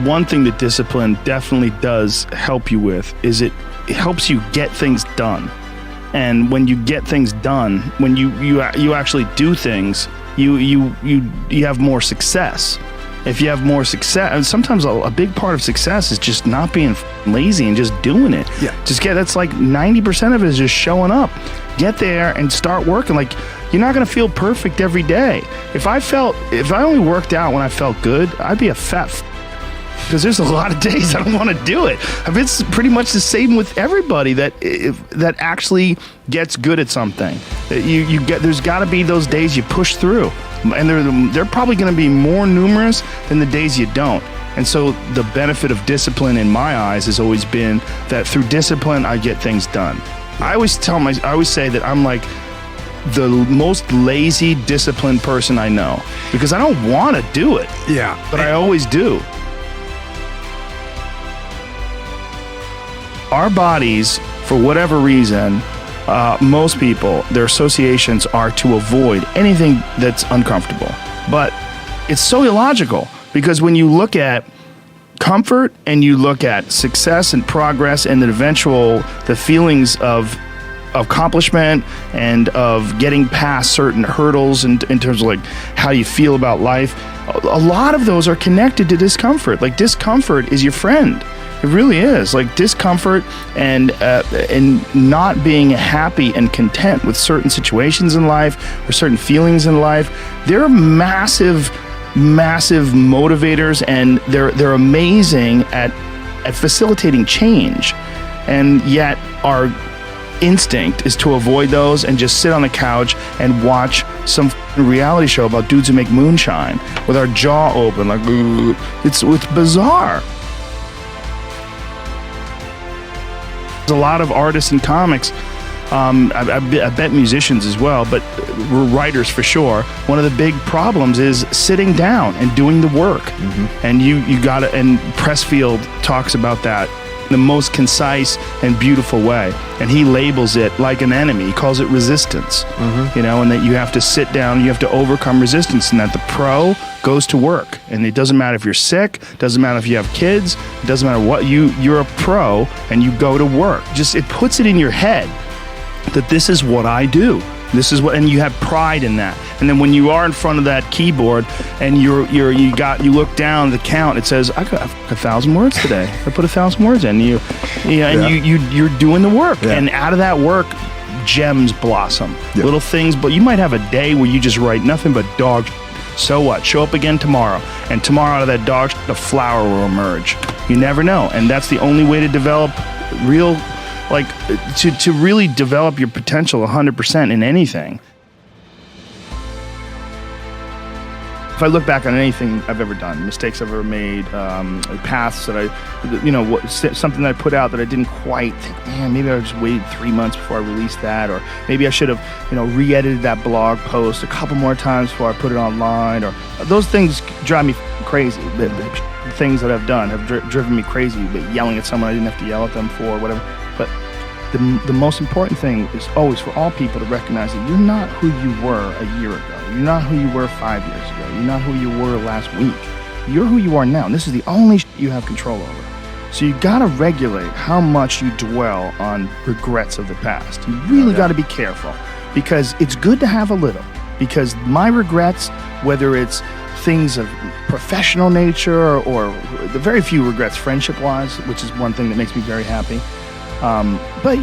One thing that discipline definitely does help you with is it helps you get things done. And when you get things done, when you actually do things, you have more success. If you have more success, and sometimes a big part of success is just not being lazy and just doing it. Yeah. That's like 90% of it is just showing up. Get there and start working. Like, you're not going to feel perfect every day. If I only worked out when I felt good, I'd be a fat because there's a lot of days I don't want to do it. It's pretty much the same with everybody that actually gets good at something. There's got to be those days you push through, and they're probably going to be more numerous than the days you don't. And so the benefit of discipline in my eyes has always been that through discipline I get things done. I always say that I'm like the most lazy, disciplined person I know because I don't want to do it. Yeah, but I always do. Our bodies, for whatever reason, most people, their associations are to avoid anything that's uncomfortable. But it's so illogical because when you look at comfort and you look at success and progress and the feelings of accomplishment and of getting past certain hurdles in terms of like how you feel about life, a lot of those are connected to discomfort. Like, discomfort is your friend. It really is. Like, discomfort and not being happy and content with certain situations in life or certain feelings in life, they're massive motivators, and they're amazing at facilitating change. And yet our instinct is to avoid those and just sit on the couch and watch some reality show about dudes who make moonshine with our jaw open, like, it's bizarre. There's a lot of artists and comics, I bet musicians as well, but writers for sure. One of the big problems is sitting down and doing the work. Mm-hmm. And you gotta, and Pressfield talks about that in the most concise and beautiful way. And he labels it like an enemy. He calls it resistance. Mm-hmm. And that you have to sit down, you have to overcome resistance, and that the pro goes to work. And it doesn't matter if you're sick, doesn't matter if you have kids, it doesn't matter what, you're a pro and you go to work. It puts it in your head that this is what I do. This is what, and you have pride in that. And then when you are in front of that keyboard and you look down the count, it says, I got 1,000 words today. I put 1,000 words in. You're doing the work. Yeah. And out of that work, gems blossom. Yeah. Little things, but you might have a day where you just write nothing but dog. So what? Show up again tomorrow. And tomorrow out of that dog, the flower will emerge. You never know. And that's the only way to develop real, like, to really develop your potential 100% in anything. If I look back on anything I've ever done, mistakes I've ever made, paths that something that I put out that I didn't quite think, man, maybe I just waited 3 months before I released that, or maybe I should have, re-edited that blog post a couple more times before I put it online, or those things drive me crazy. The things that I've done have driven me crazy, but yelling at someone I didn't have to yell at them for, whatever. But the most important thing is always for all people to recognize that you're not who you were a year ago. You're not who you were 5 years ago. You're not who you were last week. You're who you are now, and this is the only you have control over. So you gotta regulate how much you dwell on regrets of the past. You really gotta be careful, because it's good to have a little. Because my regrets, whether it's things of professional nature or the very few regrets friendship-wise, which is one thing that makes me very happy. But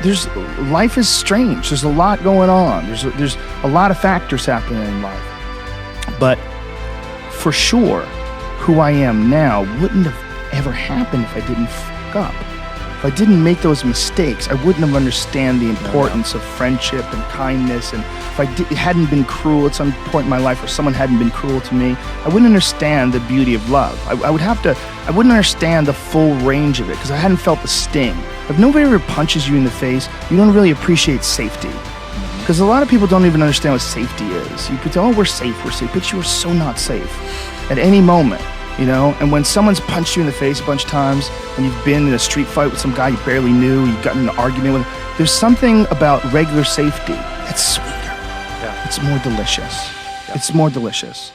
there's life is strange. There's a lot going on. There's a lot of factors happening in life. But for sure, who I am now wouldn't have ever happened if I didn't fuck up. If I didn't make those mistakes, I wouldn't have understand the importance of friendship and kindness. And if I hadn't been cruel at some point in my life, or someone hadn't been cruel to me, I wouldn't understand the beauty of love. I wouldn't understand the full range of it, because I hadn't felt the sting. If nobody ever punches you in the face, you don't really appreciate safety. Because a lot of people don't even understand what safety is. You could say, oh, we're safe, but you are so not safe at any moment. And when someone's punched you in the face a bunch of times, and you've been in a street fight with some guy you barely knew, you got in an argument with him, there's something about regular safety that's sweeter. Yeah. It's more delicious. Yeah. It's more delicious.